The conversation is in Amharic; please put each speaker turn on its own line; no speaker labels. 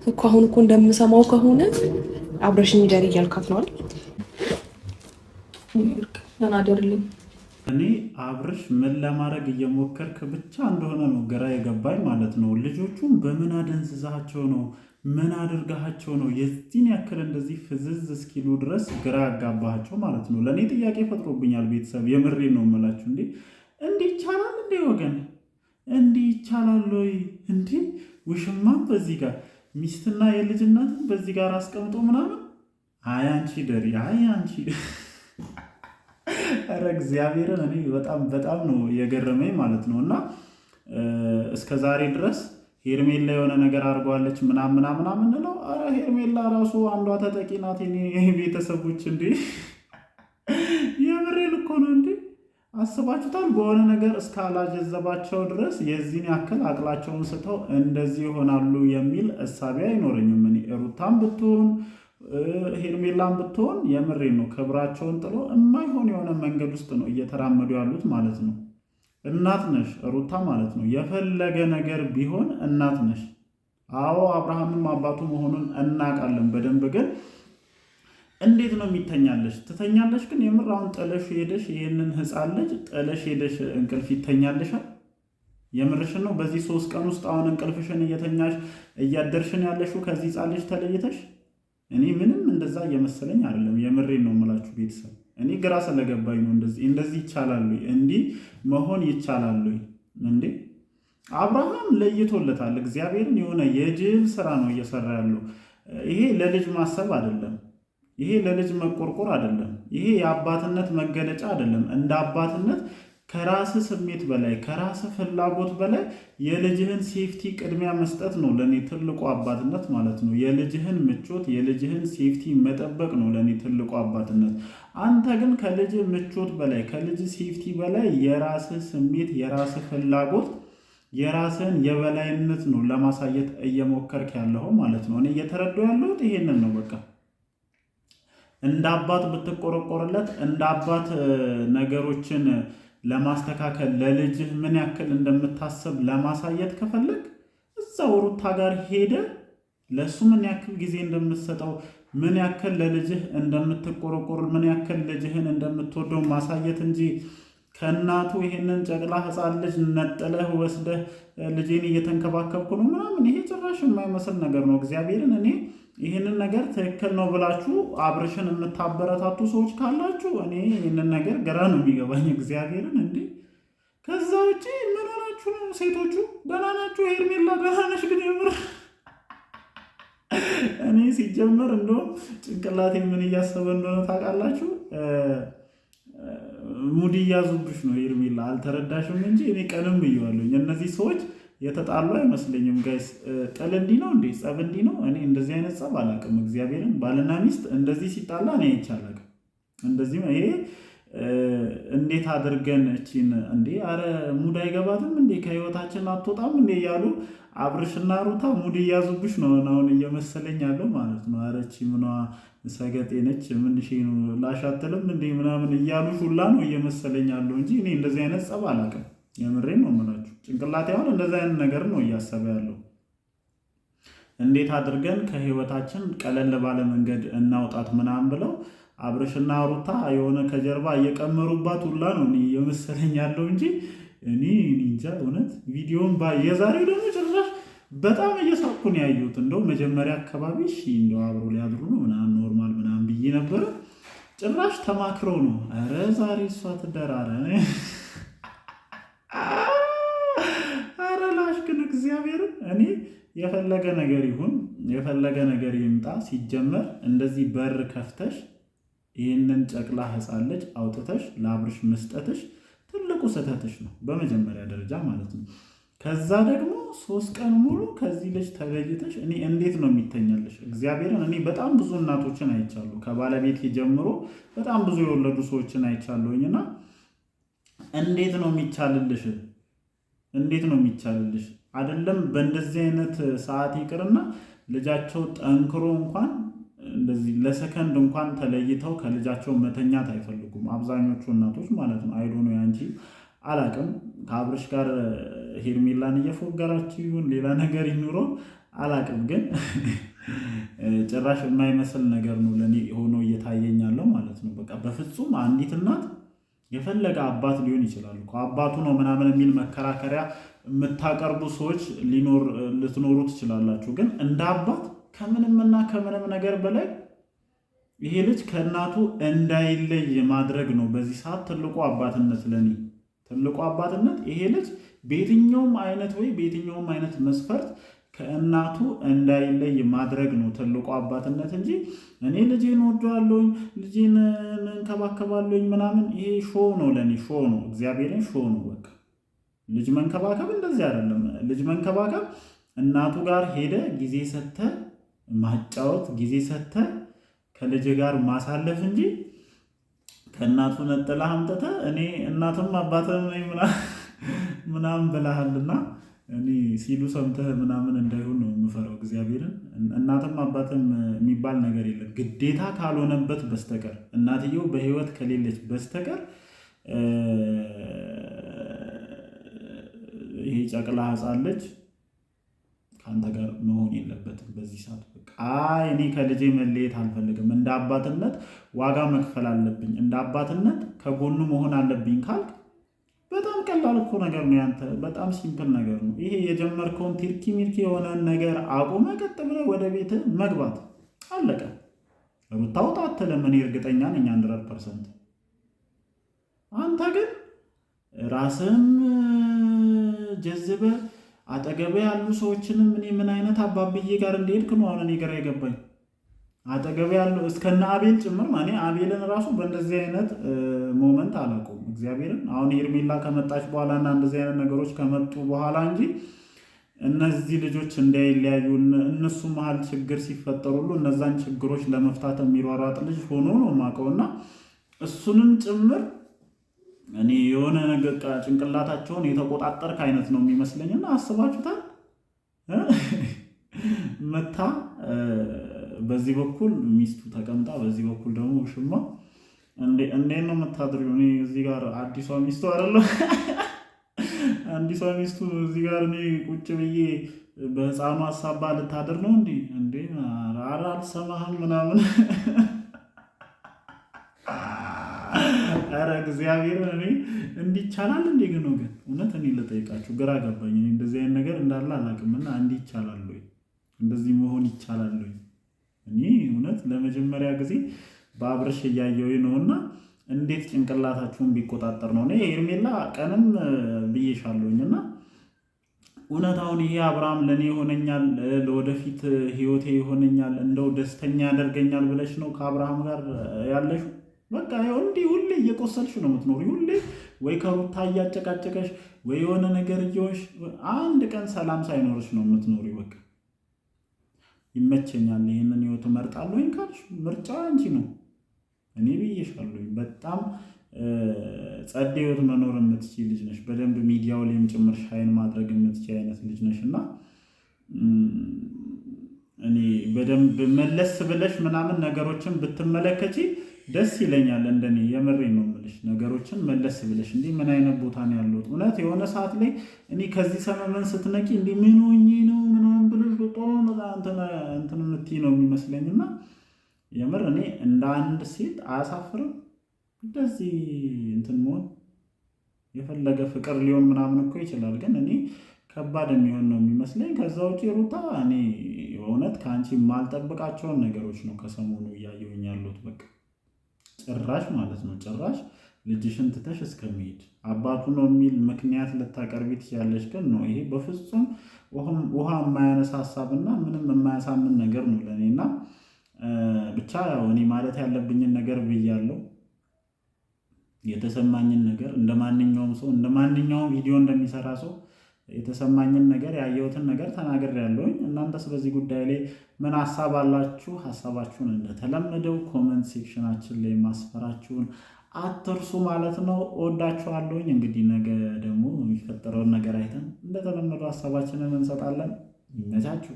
እኮ አሁን እኮ እንደምሰማው ከሆነ አብረሽኝ ደሪ እያልካት ነው አይደል? ተናደርልኝ።
እኔ አብርሽ ምን ለማድረግ እየሞከርክ ብቻ እንደሆነ ነው ግራ የገባኝ ማለት ነው። ልጆቹን በምን አደንዝዛቸው ነው? ምን አድርጋቸው ነው የዚህን ያክል እንደዚህ ፍዝዝ እስኪሉ ድረስ ግራ ያጋባቸው ማለት ነው? ለእኔ ጥያቄ ፈጥሮብኛል። ቤተሰብ የምሬ ነው የምላችሁ። እንዲህ ይቻላል እንዴ ወገን? እንዲህ ይቻላል ወይ? እንዲህ ውሽማም በዚህ ጋር ሚስትና የልጅ እናትን በዚህ ጋር አስቀምጦ ምናምን። አይ አንቺ ደሪ፣ አይ አንቺ ኧረ እግዚአብሔርን እኔ በጣም ነው የገረመኝ ማለት ነው። እና እስከ ዛሬ ድረስ ሄርሜላ የሆነ ነገር አድርጓለች ምናምን እንለው። ኧረ ሄርሜላ ራሱ አንዷ ተጠቂ ናት። ቤተሰቦች የምሬን እኮ ነው። አስባችሁታል? በሆነ ነገር እስካላጀዘባቸው ድረስ የዚህን ያክል አቅላቸውን ስተው እንደዚህ ይሆናሉ የሚል እሳቤ አይኖረኝም። እኔ ሩታም ብትሆን ሄርሜላን ብትሆን የምሬን ነው ክብራቸውን ጥሎ የማይሆን የሆነ መንገድ ውስጥ ነው እየተራመዱ ያሉት ማለት ነው። እናት ነሽ ሩታ ማለት ነው። የፈለገ ነገር ቢሆን እናት ነሽ። አዎ አብርሃምም አባቱ መሆኑን እናውቃለን በደንብ። ግን እንዴት ነው የሚተኛለሽ? ትተኛለሽ? ግን የምር አሁን ጥለሽ ሄደሽ ይህንን ህፃን ልጅ ጥለሽ ሄደሽ እንቅልፍ ይተኛልሻል? የምርሽን ነው? በዚህ 3 ቀን ውስጥ አሁን እንቅልፍሽን እየተኛሽ እያደርሽን ያለሽው ከዚህ ህፃን ልጅ ተለይተሽ? እኔ ምንም እንደዛ እየመሰለኝ አይደለም። የምሬን ነው የምላችሁ ቤተሰብ። እኔ ግራ ስለገባኝ ነው። እንደዚህ ይቻላሉ? እንዲህ መሆን ይቻላሉ እንዴ? አብርሃም ለይቶለታል። እግዚአብሔርን የሆነ የጅል ስራ ነው እየሰራ ያለው። ይሄ ለልጅ ማሰብ አይደለም። ይሄ ለልጅ መቆርቆር አይደለም። ይሄ የአባትነት መገለጫ አይደለም። እንደ አባትነት ከራስ ስሜት በላይ ከራስ ፍላጎት በላይ የልጅህን ሴፍቲ ቅድሚያ መስጠት ነው ለኔ ትልቁ አባትነት ማለት ነው። የልጅህን ምቾት የልጅህን ሴፍቲ መጠበቅ ነው ለኔ ትልቁ አባትነት። አንተ ግን ከልጅ ምቾት በላይ ከልጅ ሴፍቲ በላይ የራስህ ስሜት የራስህ ፍላጎት የራስህን የበላይነት ነው ለማሳየት እየሞከርክ ያለው ማለት ነው። እኔ እየተረዳሁ ያለሁት ይሄንን ነው። በቃ እንደ አባት ብትቆረቆርለት እንደ አባት ነገሮችን ለማስተካከል ለልጅህ ምን ያክል እንደምታስብ ለማሳየት ከፈለግ እዛው ሩታ ጋር ሄደ ለሱ ምን ያክል ጊዜ እንደምትሰጠው ምን ያክል ለልጅህ እንደምትቆረቆር ምን ያክል ልጅህን እንደምትወደው ማሳየት እንጂ ከእናቱ ይሄንን ጨቅላ ህፃን ልጅ ነጥለህ ወስደህ ልጄን እየተንከባከብኩ ነው ምናምን፣ ይሄ ጭራሽ የማይመስል ነገር ነው። እግዚአብሔርን እኔ ይህንን ነገር ትክክል ነው ብላችሁ አብርሽን የምታበረታቱ ሰዎች ካላችሁ እኔ ይህንን ነገር ግራ ነው የሚገባኝ። እግዚአብሔርን ከዛ ውጭ ምን ሆናችሁ ነው? ሴቶቹ ደህና ናችሁ? ሄርሜላ ደህና ነሽ? ግን የምር እኔ ሲጀመር እንደውም ጭንቅላቴ ምን እያሰበ እንደሆነ ታውቃላችሁ? ሙድ እያዙብሽ ነው ሄርሜላ፣ አልተረዳሽም እንጂ እኔ ቀንም ብየዋለሁ። እነዚህ ሰዎች የተጣሉ አይመስለኝም ጋይስ። ጥል እንዲህ ነው እንዴ? ጸብ እንዲህ ነው? እኔ እንደዚህ አይነት ጸብ አላውቅም። እግዚአብሔርን ባልና ሚስት እንደዚህ ሲጣላ እኔ አይቻልም። እንደዚህ ይሄ እንዴት አድርገን እቺን እንዴ አረ ሙድ አይገባትም እንዴ ከህይወታችን አትወጣም እንዴ እያሉ አብርሽና ሩታ ሙድ እያዙብሽ ነው አሁን እየመሰለኝ ያለው ማለት ነው። አረ እቺ ምኗ ሰገጤ ነች ምን ሺ ነው ላሻትልም እንዴ ምናምን እያሉ ሁላ ነው እየመሰለኝ ያለው እንጂ እኔ እንደዚህ አይነት ጸብ አላውቅም። የምሬን ነው የምላችሁ። ጭንቅላቴ አሁን እንደዚህ አይነት ነገር ነው እያሰበ ያለው። እንዴት አድርገን ከህይወታችን ቀለል ባለ መንገድ እናውጣት ምናምን ብለው አብርሽና ሩታ የሆነ ከጀርባ እየቀመሩባት ሁላ ነው የመሰለኝ ያለው እንጂ እኔ እንጃ እውነት። ቪዲዮን የዛሬው ደግሞ ጭራሽ በጣም እየሳኩ ነው ያየሁት። እንደው መጀመሪያ አካባቢ እሺ እንደው አብሮ ሊያድሩ ነው ምናምን ኖርማል ምናምን ብዬ ነበረ። ጭራሽ ተማክረው ነው። ኧረ ዛሬ እሷ ትደራረ ኧረ ላሽ ግን እግዚአብሔርን እኔ የፈለገ ነገር ይሁን የፈለገ ነገር ይምጣ፣ ሲጀመር እንደዚህ በር ከፍተሽ ይህንን ጨቅላ ህፃን ልጅ አውጥተሽ ለአብርሽ መስጠትሽ ትልቁ ስህተትሽ ነው በመጀመሪያ ደረጃ ማለት ነው። ከዛ ደግሞ 3 ቀን ሙሉ ከዚህ ልጅ ተለይተሽ እኔ እንዴት ነው የሚተኛልሽ? እግዚአብሔርን እኔ በጣም ብዙ እናቶችን አይቻሉ ከባለቤት ጀምሮ በጣም ብዙ የወለዱ ሰዎችን አይቻለሁኝና እንዴት ነው የሚቻልልሽ? እንዴት ነው የሚቻልልሽ? አይደለም በእንደዚህ አይነት ሰዓት ይቅርና ልጃቸው ጠንክሮ እንኳን እንደዚህ ለሰከንድ እንኳን ተለይተው ከልጃቸው መተኛት አይፈልጉም አብዛኞቹ እናቶች ማለት ነው። አይዶ ነው ያንቺ አላቅም። ከአብርሽ ጋር ሄርሜላን እየፎገራችሁ ይሁን ሌላ ነገር ይኑረው አላቅም ግን ጭራሽ የማይመስል ነገር ነው ለእኔ ሆኖ እየታየኛለው ማለት ነው። በቃ በፍጹም አንዲት እናት የፈለገ አባት ሊሆን ይችላል እኮ አባቱ ነው ምናምን የሚል መከራከሪያ የምታቀርቡ ሰዎች ልትኖሩ ትችላላችሁ። ግን እንደ አባት ከምንምና ከምንም ነገር በላይ ይሄ ልጅ ከእናቱ እንዳይለይ ማድረግ ነው በዚህ ሰዓት ትልቁ አባትነት። ለኔ ትልቁ አባትነት ይሄ ልጅ በየትኛውም አይነት ወይ በየትኛውም አይነት መስፈርት ከእናቱ እንዳይለይ ማድረግ ነው ትልቁ አባትነት እንጂ እኔ ልጄን ወደዋለሁኝ ልጄን እንከባከባለሁኝ ምናምን ይሄ ሾው ነው። ለኔ ሾው ነው፣ እግዚአብሔርን ሾው ነው። በቃ ልጅ መንከባከብ እንደዚህ አይደለም። ልጅ መንከባከብ እናቱ ጋር ሄደ ጊዜ ሰተ ማጫወት፣ ጊዜ ሰተ ከልጅ ጋር ማሳለፍ እንጂ ከእናቱ ነጥለህ አምጥተህ እኔ እናትም አባትም ምናምን ብለሃልና እኔ ሲሉ ሰምተህ ምናምን እንዳይሆን ነው የምፈራው እግዚአብሔርን። እናትም አባትም የሚባል ነገር የለም ግዴታ ካልሆነበት በስተቀር እናትየው በህይወት ከሌለች በስተቀር ይሄ ጨቅላ ሕፃን ልጅ ከአንተ ጋር መሆን የለበትም በዚህ ሰዓት። በቃ እኔ ከልጄ መለየት አልፈልግም፣ እንደ አባትነት ዋጋ መክፈል አለብኝ፣ እንደ አባትነት ከጎኑ መሆን አለብኝ ካልክ በጣም ቀላል እኮ ነገር ነው። ያንተ በጣም ሲምፕል ነገር ነው። ይሄ የጀመርከውን ቲርኪ ሚርኪ የሆነን ነገር አቁመ ቀጥ ብለህ ወደ ቤት መግባት አለቀ። ሩታ ውጣ አትልም፣ እኔ እርግጠኛ ነኝ 100%። አንተ ግን ራስህም ጀዝበህ አጠገቤ ያሉ ሰዎችንም እኔ ምን አይነት አባብዬ ጋር እንደሄድክ ነው አሁን እኔ ግራ የገባኝ። አጠገቤ ያሉ እስከነ አቤል ጭምር እኔ አቤልን ራሱ በእንደዚህ አይነት ሞመንት አላውቀውም እግዚአብሔርን። አሁን ሄርሜላ ከመጣች በኋላ እና እንደዚህ አይነት ነገሮች ከመጡ በኋላ እንጂ እነዚህ ልጆች እንዳይለያዩ እነሱ መሀል ችግር ሲፈጠሩ ሁሉ እነዛን ችግሮች ለመፍታት የሚሯሯጥ ልጅ ሆኖ ነው የማውቀውና እሱንም ጭምር እኔ የሆነ ነገር ጭንቅላታቸውን የተቆጣጠርክ አይነት ነው የሚመስለኝና አስባችሁታል። መታ በዚህ በኩል ሚስቱ ተቀምጣ በዚህ በኩል ደግሞ ሽማ እንዴት ነው የምታድሪው? እኔ እዚህ ጋር አዲሷ ሚስቱ አይደለም አዲሷ ሚስቱ እዚህ ጋር እኔ ቁጭ ብዬ በህፃኑ ሀሳባ ልታድር ነው እንዴ? ኧረ አልሰማህም ምናምን ኧረ እግዚአብሔርን እኔ እንዲቻላል እንዴ? ግን እውነት እኔ ልጠይቃችሁ ግራ ገባኝ። እኔ እንደዚህ አይነት ነገር እንዳለ አላውቅምና እንዲቻላል ወይ እንደዚህ መሆን ይቻላል ወይ? እኔ እውነት ለመጀመሪያ ጊዜ በአብርሽ እያየሁኝ ነውና እንዴት ጭንቅላታችሁን ቢቆጣጠር ነው። እኔ ሄርሜላ ቀንም ብዬሻለሁኝና እውነታውን ይሄ አብርሃም ለእኔ ይሆነኛል፣ ለወደፊት ህይወቴ ይሆነኛል፣ እንደው ደስተኛ ያደርገኛል ብለሽ ነው ከአብርሃም ጋር ያለሽው? በቃ እንዲህ ሁሌ እየቆሰልሽ ነው የምትኖሪ። ሁሌ ወይ ከሩታ እያጨቃጨቀሽ ወይ የሆነ ነገር እየሆንሽ አንድ ቀን ሰላም ሳይኖርሽ ነው የምትኖሪ። በቃ ይመቸኛል፣ ይህንን ህይወት እመርጣለሁኝ ካልሽ ምርጫ አንቺ ነው። እኔ ብዬሻለሁኝ በጣም ጸድ ህይወት መኖር የምትችይ ልጅ ነሽ። በደንብ ሚዲያው ላይም ጭምር ሻይን ማድረግ የምትችይ አይነት ልጅ ነሽ እና እኔ በደንብ መለስ ብለሽ ምናምን ነገሮችን ብትመለከቺ ደስ ይለኛል። እንደኔ የምሬ ነው የምልሽ። ነገሮችን መለስ ብለሽ እንዲህ ምን አይነት ቦታ ነው ያለሁት? እውነት የሆነ ሰዓት ላይ እኔ ከዚህ ሰመመን ስትነቂ እንዲህ ምን ሆኜ ነው ምናምን ብለሽ በጣም እንትን የምትይ ነው የሚመስለኝና የምር እኔ እንደ አንድ ሴት አያሳፍርም እንደዚህ እንትን መሆን። የፈለገ ፍቅር ሊሆን ምናምን እኮ ይችላል፣ ግን እኔ ከባድ የሚሆን ነው የሚመስለኝ። ከዛ ውጭ ሩታ እኔ እውነት ከአንቺ የማልጠብቃቸውን ነገሮች ነው ከሰሞኑ እያየሁኝ ያሉት። በቃ ጭራሽ ማለት ነው ጭራሽ ልጅሽን ትተሽ እስከሚሄድ አባቱ ነው የሚል ምክንያት ልታቀርቢ ትችያለሽ፣ ግን ነው ይሄ በፍጹም ውሃ የማያነሳ ሀሳብና ምንም የማያሳምን ነገር ነው ለእኔና ብቻ ያው እኔ ማለት ያለብኝን ነገር ብያለሁ። የተሰማኝን ነገር እንደ ማንኛውም ሰው እንደ ማንኛውም ቪዲዮ እንደሚሰራ ሰው የተሰማኝን ነገር ያየሁትን ነገር ተናግሬያለሁኝ። እናንተስ በዚህ ጉዳይ ላይ ምን ሀሳብ አላችሁ? ሀሳባችሁን እንደተለመደው ኮመንት ሴክሽናችን ላይ ማስፈራችሁን አትርሱ ማለት ነው። እወዳችኋለሁኝ። እንግዲህ ነገ ደግሞ የሚፈጠረውን ነገር አይተን እንደተለመደው ሀሳባችንን እንሰጣለን። ይመቻችሁ።